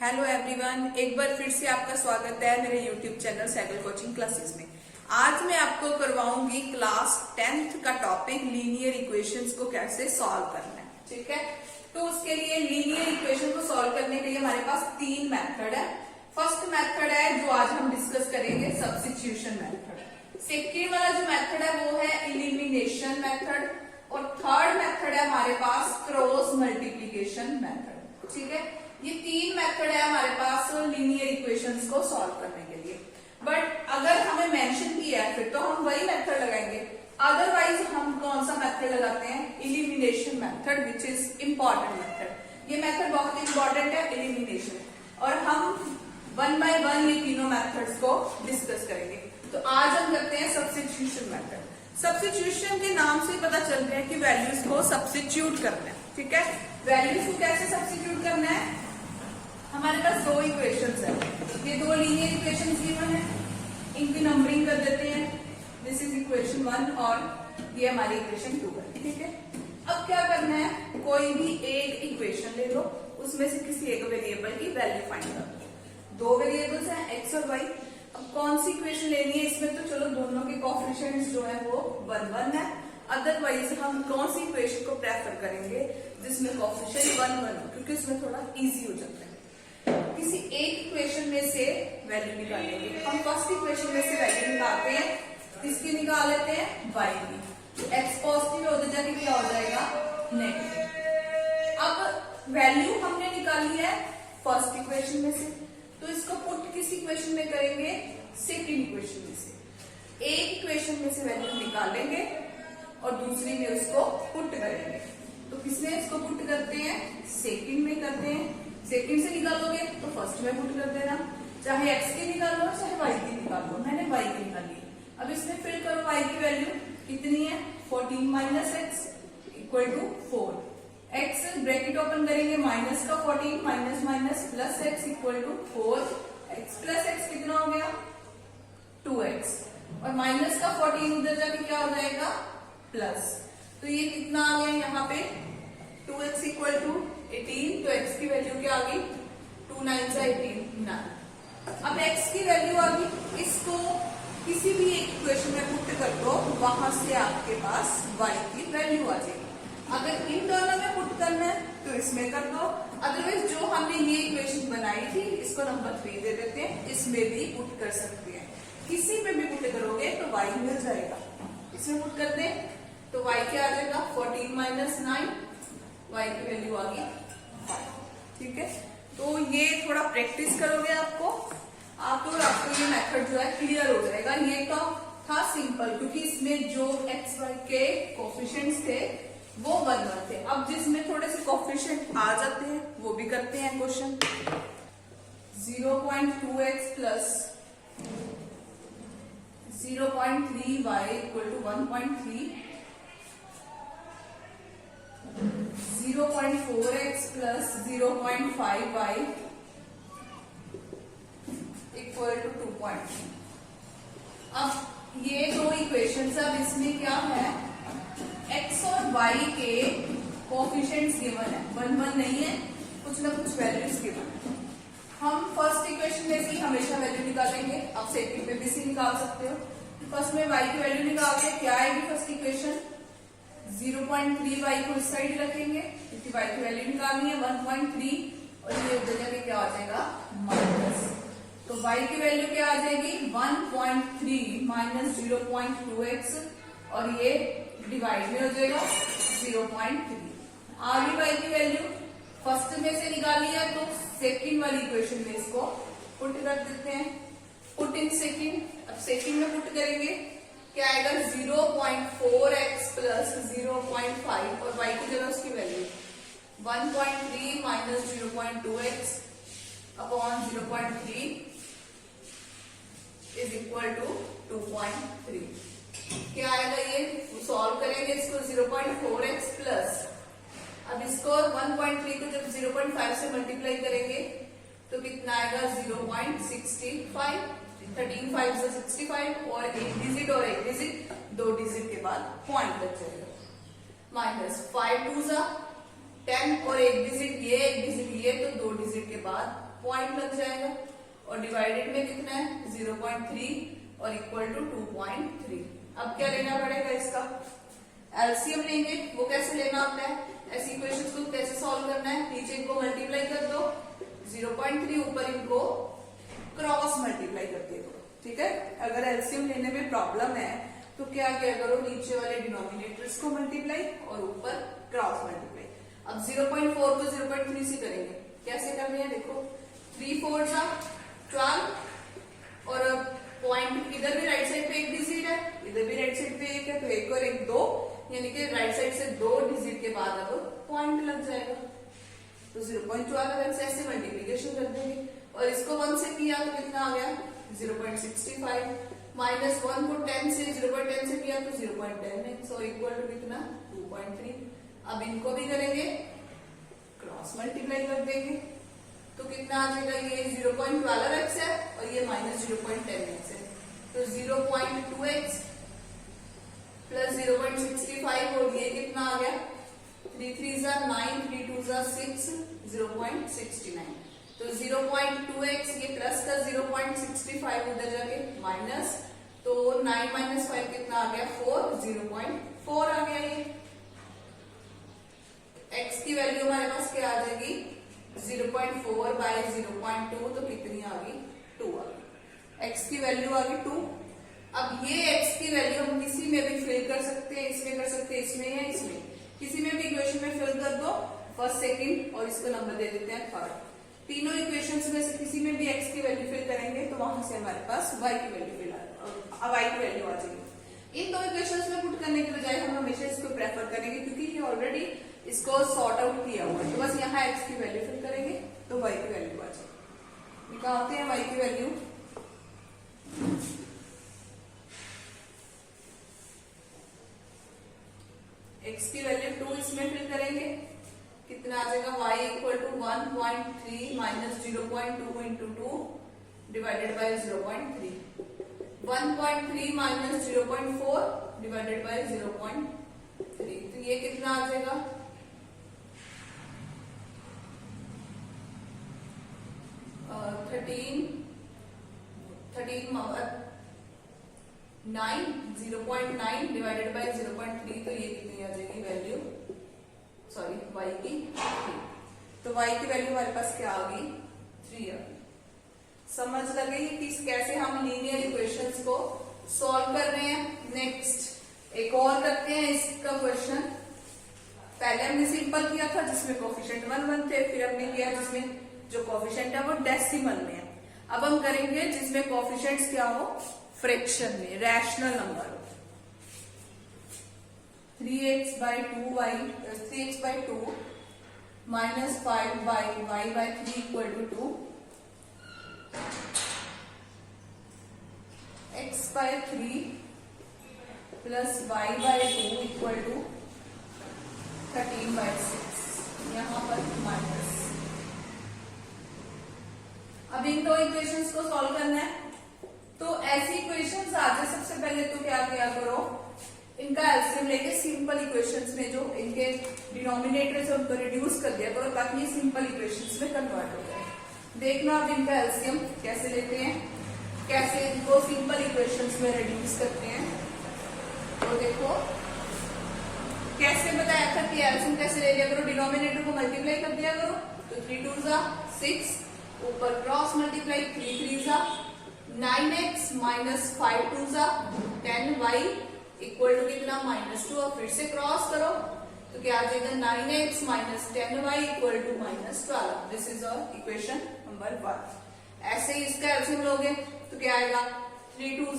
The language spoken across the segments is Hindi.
हेलो एवरीवन, एक बार फिर से आपका स्वागत है मेरे YouTube channel cycle coaching classes में। आज मैं आपको करवाऊंगी क्लास 10th का टॉपिक लीनियर इक्वेशंस को कैसे सॉल्व करना है। ठीक है, तो उसके लिए लीनियर इक्वेशन को सॉल्व करने के लिए हमारे पास तीन मेथड है। फर्स्ट मेथड है जो आज हम डिस्कस करेंगे, सब्स्टिट्यूशन मेथड। सेकेंड वाला जो मेथड है वो है एलिमिनेशन मेथड, और थर्ड मेथड है हमारे पास क्रॉस मल्टीप्लीकेशन मेथड। ठीक है, ये तीन मेथड है हमारे पास लीनियर इक्वेशंस को सॉल्व करने के लिए। बट अगर हमें मेंशन किया है फिर तो हम वही मेथड लगाएंगे, अदरवाइज हम कौन सा मेथड लगाते हैं, elimination method, which is important method. ये मेथड बहुत इंपॉर्टेंट है, एलिमिनेशन, और हम वन बाय वन ये तीनों मेथड्स को डिस्कस करेंगे। तो आज हम करते हैं सब्स्टिट्यूशन मेथड। सब्स्टिट्यूशन के नाम से पता चल रहा है कि वैल्यूज को सब्स्टिट्यूट करना है। ठीक है, वैल्यूज को कैसे सब्स्टिट्यूट करना है, हमारे पास दो इक्वेशंस है, ये दो लीनियर इक्वेशंस गिवन है, इनकी नंबरिंग कर देते हैं। दिस इज इक्वेशन 1 और ये हमारी इक्वेशन 2 है। ठीक है, अब क्या करना है, कोई भी एक इक्वेशन ले लो, उसमें से किसी एक वेरिएबल की वैल्यू फाइंड कर दो। दो वेरिएबल्स हैं एक्स और वाई। अब कौन सी इक्वेशन लेनी है इसमें, तो चलो दोनों के कोएफिशिएंट्स जो है वो 1 1 है। अदरवाइज हम कौन सी इक्वेशन को प्रेफर करेंगे जिसमें कोएफिशिएंट 1 1 हो, क्योंकि उसमें थोड़ा इजी हो जाता है। किसी एक इक्वेशन में से वैल्यू निकालेंगे। हम फर्स्ट इक्वेशन में से वैल्यू निकालते हैं, किसकी निकाल लेते हैं, वाई की। एक्स पॉजिटिव है, उधर जाके क्या हो जाएगा, नेगेटिव। अब वैल्यू हमने निकाली है फर्स्ट इक्वेशन में से, तो इसको पुट किस इक्वेशन में करेंगे, सेकंड इक्वेशन में से। एक इक्वेशन में से वैल्यू निकालेंगे और दूसरी में उसको पुट करेंगे। तो किसमें इसको पुट करते हैं, सेकंड में करते हैं। सेकंड से निकालोगे तो फर्स्ट में पुट कर देना, चाहे एक्स की निकालो चाहे वाई की निकालो। मैंने वाई की निकाली। अब इसमें फिल करो, वाई की वैल्यू कितनी है, 14 minus x equal to 4। X bracket open करेंगे, माइनस का 14 minus minus plus x equal to 4। X plus x कितना हो गया, 2x, और माइनस का 14 उधर जाके क्या हो जाएगा, प्लस। तो ये कितना आ गया यहाँ पे, 2x इक्वल टू 18। तो x की वैल्यू क्या आ गई, 2 9 से 18 9। अब x की वैल्यू आ गई, इसको किसी भी एक इक्वेशन में पुट कर दो, वहां से आपके पास y की वैल्यू आ जाएगी। अगर इन दोनों में पुट करना है तो इसमें कर दो, अदरवाइज जो हमने ये इक्वेशन बनाई थी इसको नंबर 3 दे देते हैं, इसमें भी पुट कर सकते हैं। किसी में भी पुट करोगे तो y मिल जाएगा। इसमें पुट कर दे तो y क्या आ जाएगा, 14 माइनस 9, y की वैल्यू आ गई 5। ठीक है, तो ये थोड़ा प्रैक्टिस करोगे आपको ये मेथड जो है क्लियर हो जाएगा। ये तो था सिंपल, क्योंकि इसमें जो एक्स वाई के कोएफिशिएंट्स थे वो 1 1 थे। अब जिसमें थोड़े से कोएफिशिएंट आ जाते हैं वो भी करते हैं question. 0.2x plus 0.3y equal to 1.3, 0.4x plus 0.5y equal to 2.3। अब ये दो इक्वेशंस, अब इसमें क्या है, x और y के कोएफिशिएंट्स गिवन है, 1 1 नहीं है, कुछ ना कुछ वैल्यूज गिवन है। हम फर्स्ट इक्वेशन में से हमेशा वैल्यू निकालेंगे, आप सेकंड में भी से निकाल सकते हो। फर्स्ट में y की वैल्यू निकालते, क्या आएगी फर्स्ट इक्वेशन, 0.3y को इस साइड रखेंगे क्योंकि y की वैल्यू निकालनी है 1.3, और ये उधर जाके क्या आ जाएगा, माइनस। तो y की वैल्यू क्या आ जाएगी, 1.3 माइनस 0.2x, और ये डिवाइड में हो जाएगा 0.3। आगे y की वैल्यू फर्स्ट में से निकाली है तो सेकंड वाली इक्वेशन में इसको पुट कर देते हैं, पुट इन सेकंड। अब सेकंड में पुट करेंगे, क्या आएगा, 0.4x प्लस 0.5, और y की जगह उसकी value 1.3 minus 0.2x upon 0.3 is equal to 2.3। क्या आएगा, ये सॉल्व करेंगे इसको, 0.4x प्लस, अब इसको 1.3 को जब 0.5 से मल्टीप्लाई करेंगे तो कितना आएगा, 0.65, 13 5 से 65, और एक डिजिट और एक डिजिट, 2 डिजिट के बाद पॉइंट बच जाएगा, माइनस 5 2 10, और एक डिजिट ये तो 2 डिजिट के बाद पॉइंट लग जाएगा, और डिवाइडेड में कितना है 0.3 और इक्वल टू 2.3। अब क्या लेना पड़ेगा, इसका एलसीएम लेंगे। वो कैसे लेना होता है, ऐसी इक्वेशंस को कैसे सॉल्व करना है, नीचे इनको मल्टीप्लाई कर दो 0.3, ऊपर इनको क्रॉस मल्टीप्लाई कर दे दो, ठीक है। अगर एलसीएम लेने में प्रॉब्लम है तो क्या करो, नीचे वाले डिनोमिनेटर्स को मल्टीप्लाई और ऊपर क्रॉस मल्टीप्लाई। अब 0.4 को 0.3 से करेंगे, कैसे करने हैं देखो, 3 4 जा 12, और पॉइंट इधर भी राइट साइड पे एक डिजिट है, इधर भी राइट साइड पे एक है, तो एक और एक 2, यानी कि राइट साइड से 2 डिजिट के बाद अब पॉइंट लग जाएगा। तो 0.12 से ऐसे मल्टीप्लीकेशन कर देंगे, और इसको 1 से किया तो कितना आ गया 0.65, माइनस 1 को 10 से 0.10 से किया तो 0.10, सो इक्वल टू कितना 2.3। अब इनको भी करेंगे, क्रॉस मल्टीप्लाई कर देंगे, तो कितना आ जाएगा, ये 0.12x है और ये माइनस 0.10x है, तो 0.2x प्लस 0.65, और ये कितना आ गया 3 3 9, 3 2 6, 0.69। तो 0.2x ये प्लस का 0.65 उधर जाके माइनस, तो 9 माइनस 5 कितना आ गया 4, 0.4 आ गया। ये x की वैल्यू हमारे पास क्या आ जाएगी 0.4 बाय 0.2, तो कितनी आ गई 2 आ गई, x की वैल्यू आ गई 2। अब ये x की वैल्यू हम किसी में भी फिल कर सकते हैं, इसमें कर सकते हैं, इसमें या इसमें, किसी में भी इक्वेशन में फिल कर दो, फर्स्ट सेकंड, और इसको नंबर दे देते हैं थर्ड। तीनों इक्वेशंस में से किसी में भी x की वैल्यू फिल करेंगे तो वहां से हमारे पास y की वैल्यू फिल y की वैल्यू आ जाएगी। इन दो इक्वेशंस में पुट करने के बजाय हम हमेशा इसको प्रेफर करेंगे, क्योंकि ये ऑलरेडी इसको सॉर्ट आउट किया हुआ है, तो बस यहाँ x की वैल्यू फिल करेंगे तो y की वैल्यू आ जाएगी। निकालते हैं y की वैल्यू, x की वैल्यू 2 इसमें फिल करेंगे, कितना आ जाएगा y equal to 1.3 minus 0.2 into 2 divided by 0.3, 1.3 minus 0.4 divided by 0.3, तो ये कितना आ जाएगा 0.9 डिवाइडेड बाय 0.3, तो ये कितनी आ जाएगी वैल्यू, सॉरी y की 3, तो y की वैल्यू हमारे पास क्या आ गई 3 आ गई। समझ लगे कि कैसे हम लीनियर इक्वेशंस को सॉल्व कर रहे हैं। नेक्स्ट एक और करते हैं इसका क्वेश्चन। पहले हमने सिंपल किया था जिसमें कोफिशिएंट 1 1 थे, फिर हमने किया जिसमें जो कोफिशिएंट है वो डेसिमल में है। अब हम करेंगे जिसमें कोफिशिएंट्स क्या हो फ्रैक्शन में, रैशनल नंबर हो। 3x by 2 minus 5 by y by 3 equal to 2, x by 3 plus y by 2 equal to 13 by 6, यहाँ पर माइनस। अब इन दो इक्वेशंस को सॉल्व करना है, तो ऐसी इक्वेशंस आ जाए सबसे पहले तो क्या करो, इनका एलसीएम लेके सिंपल इक्वेशंस में जो इनके डिनोमिनेटर है उनको रिड्यूस कर दिया करो, ताकि ये सिंपल इक्वेशंस में कन्वर्ट हो जाए। देखना अब इनका एलसीएम कैसे लेते हैं, कैसे इनको सिंपल इक्वेशंस में रिड्यूस करते हैं। तो देखो कैसे बताया था कि एलसीएम कैसे ले लिया करो, डिनोमिनेटर को मल्टीप्लाई कर दिया करो, तो 3 2 6, ऊपर cross multiply 3 3 9x minus 5 2 10y equal to कितना -2, और फिर से क्रॉस करो तो क्या आ जाएगा 9x minus 10y equal to -12। This is our equation number 1। ऐसे ही इसका एलसीएम लोगे तो क्या आएगा 3 2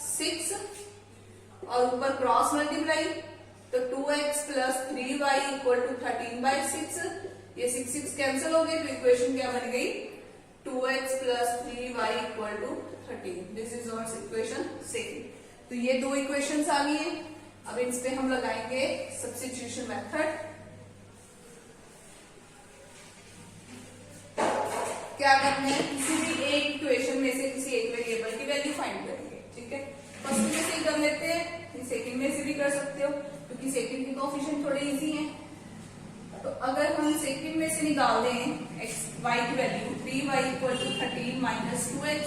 6, और ऊपर क्रॉस मल्टीप्लाई तो 2x plus 3y equal to 13 by 6, ये 6 6 कैंसिल हो गए, तो इक्वेशन क्या बन गई 2x plus 3y equal to 13। This is our equation second. तो ये दो इक्वेशंस आ गई हैं। अब इन पे हम लगाएंगे सब्स्टिट्यूशन मेथड। क्या करना है, किसी भी एक इक्वेशन में से किसी एक वेरिएबल की वैल्यू फाइंड करेंगे, ठीक है। फर्स्ट में से ही कर लेते हैं, सेकंड में से भी कर सकते हो, क्योंकि सेकंड के कोएफिशिएंट थोड़े इजी हैं। तो अगर हम सेकंड में से निकाल दें एक्स वाई की value 3y equal to 13 minus 2x,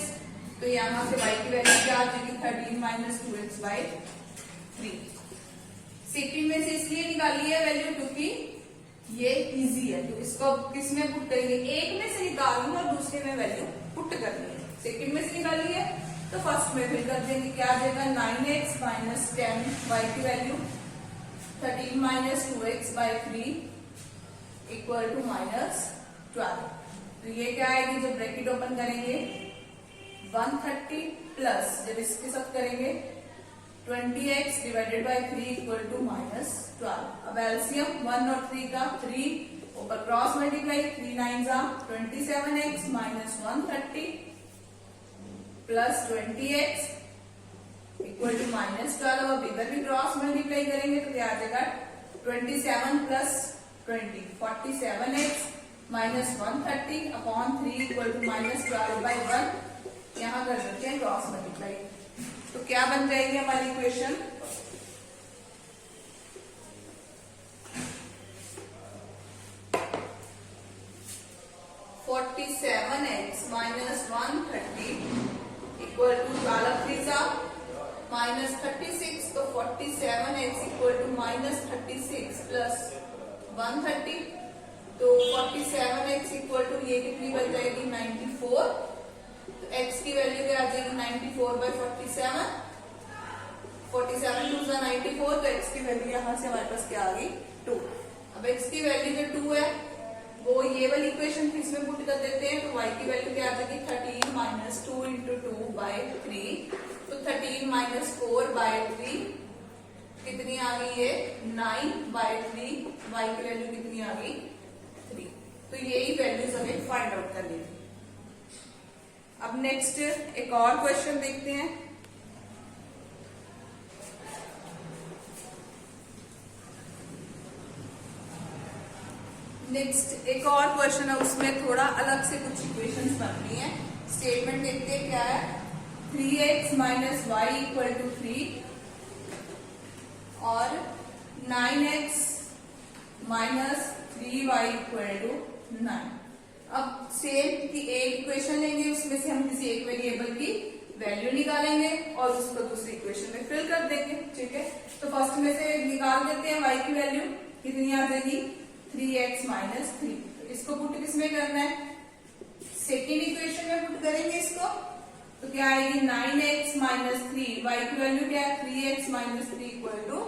तो यहाँ से y की वैल्यू क्या आ जाएगी 13 माइनस 2x बाई 3। सेकंड में से इसलिए निकाली है वैल्यू क्योंकि ये इजी है, तो इसको किस में पुट करेंगे, एक में से निकालनी और दूसरे में वैल्यू पुट करनी है। सेकंड में से निकाली है तो फर्स्ट में फिर कर देंगे, क्या आ जाएगा 9x माइनस 10 y की value 13 minus 2x by 3 equal to minus 12। तो ये क्या आएगी, जब ब्रैकेट ओपन करेंगे 130 प्लस जब इसके साथ करेंगे 20x divided by 3 equal to minus 12। अब एलसीएम 1 और 3 का 3 ऊपर cross multiply 3 9 27x minus 130 plus 20x equal to minus 12। अब इधर भी क्रॉस मल्टीप्लाई करेंगे तो क्या आ जाएगा 27 plus 20 47x minus 130 upon 3 equal to minus 12 by 1। यहाँ कर सकते हैं क्रॉस मल्टीप्लाई, तो क्या बन जाएगी हमारी equation, (47x minus 130 equal to 12 3 minus 36, तो 47x equal to minus 36 plus 130, तो 47x इक्वल टू ये कितनी बन जाएगी 94। तो x की वैल्यू क्या आ जाएगी 94 बाई 47, 47 टू 94, तो x की वैल्यू यहाँ से हमारे पास क्या आ गई 2। अब x की वैल्यू जो 2 है वो ये वाली इक्वेशन फिर इसमें पुट कर देते हैं, तो y की वैल्यू क्या आ जाएगी 13 माइनस 2 इंटू 2 बाई 3, तो 13 माइनस 4 बाई 3 कितनी आ गई है 9 बाई 3, y की वैल्यू कितनी आ गई 3। तो यही वैल्यूज हमें फाइंड आउट करनी थी। अब नेक्स्ट एक और क्वेश्चन देखते हैं। नेक्स्ट एक और क्वेश्चन है, उसमें थोड़ा अलग से कुछ इक्वेशंस बननी है। स्टेटमेंट देखते हैं क्या है, 3x minus Y equal to 3 और 9x minus 3y equal to 9। अब सेम की एक इक्वेशन लेंगे, उसमें से हम किसी एक वेरिएबल की वैल्यू निकालेंगे और उसको दूसरी इक्वेशन में फिल कर देंगे। ठीक है, तो फर्स्ट में से निकाल देते हैं y की वैल्यू कितनी आ जाएगी 3x माइनस 3। तो इसको पुट किसमें करना है, सेकेंड इक्वेशन में पुट करेंगे इसको, तो क्या आएगी 9x माइनस 3, y की वैल्यू क्या है 3x माइनस 3 इक्वल टू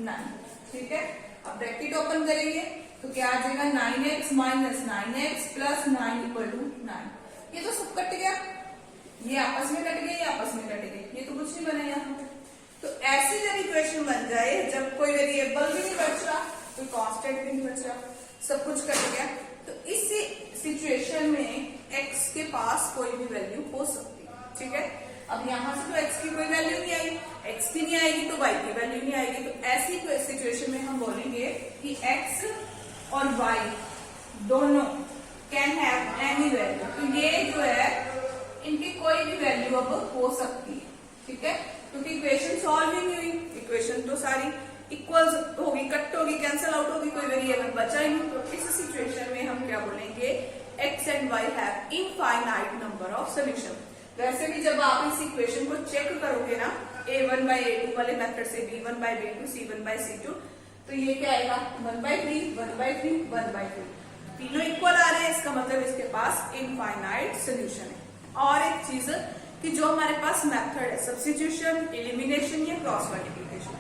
9। ठीक है, अब ब्रैकेट ओपन करेंगे तो क्या आ जाएगा 9x minus 9x plus 9 equal to 9। ये तो सब कट गया, ये आपस में कट गए, ये आपस में कट गए, ये तो कुछ नहीं बना यहाँ पे। तो ऐसी जब इक्वेशन बन जाए जब कोई वेरिएबल भी नहीं बच रहा, कोई कांस्टेंट भी नहीं बच रहा, सब कुछ कट गया, तो इस सिचुएशन में x के पास कोई भी वैल्यू हो सकती है। ठीक है, अब यहाँ से तो x की कोई वैल्यू नहीं आई, x की नहीं आएगी तो y की वैल्यू नहीं आएगी, तो ऐसी सिचुएशन में हम बोलेंगे कि x और y दोनों कैन हैव एनी वैल्यू। तो ये जो है इनकी कोई भी वैल्यू अब हो सकती है। ठीक है, क्योंकि इक्वेशन सॉल्व ही नहीं हुई, इक्वेशन तो सारी इक्वल्स होगी, कट होगी, कैंसिल आउट होगी, कोई वेरिएबल बचा ही नहीं। तो इस सिचुएशन में हम क्या बोलेंगे, x and y have infinite number of solution. वैसे भी जब आप इस इक्वेशन को चेक करोगे ना a1 by a2 वाले मेथड से b1 by b2 c1 by c2, तो ये क्या आएगा 1 by 3 1 by 3 1 by 3, तीनों इक्वल आ रहे हैं, इसका मतलब इसके पास इनफाइनाइट सोल्यूशन है। और एक चीज कि जो हमारे पास मेथड है सब्स्टिट्यूशन, एलिमिनेशन या क्रॉस मल्टीप्लिकेशन,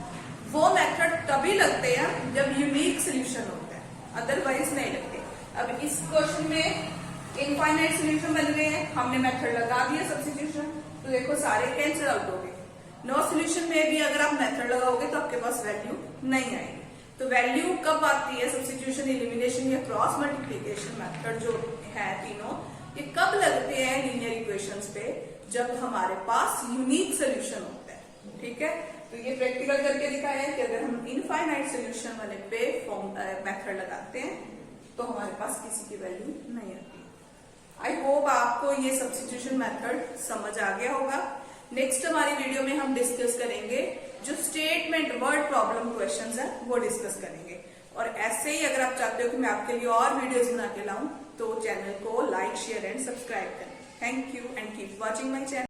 वो मेथड तभी लगते हैं जब यूनिक सोल्यूशन होता है, अदरवाइज नहीं लगते। अब इस क्वेश्चन में इनफाइनाइट सोल्यूशन बन गए हैं, हमने मेथड लगा दिया सब्स्टिट्यूशन, तो देखो सारे कैंसिल आउट हो गए। नो सोल्यूशन में भी अगर आप मेथड लगाओगे तो आपके पास वैल्यू नहीं आएगी। तो वैल्यू कब आती है, सब्स्टिट्यूशन, एलिमिनेशन या क्रॉस मल्टीप्लिकेशन मेथड जो है तीनों, ये कब लगते हैं लीनियर इक्वेशंस पे, जब हमारे पास यूनिक सोल्यूशन होता है। ठीक है, तो ये प्रैक्टिकल करके दिखाया है कि अगर हम इनफाइनाइट सोल्यूशन वाले पे मेथड लगाते हैं तो हमारे पास किसी की वैल्यू नहीं आती। आई होप आपको ये सब्स्टिट्यूशन मेथड समझ आ गया होगा। नेक्स्ट हमारी वीडियो में हम डिस्कस करेंगे जो स्टेटमेंट वर्ड प्रॉब्लम क्वेश्चंस है वो डिस्कस करेंगे। और ऐसे ही अगर आप चाहते हो कि मैं आपके लिए और वीडियोस बना के लाऊं तो चैनल को लाइक शेयर एंड सब्सक्राइब करें। Thank you and keep watching my channel.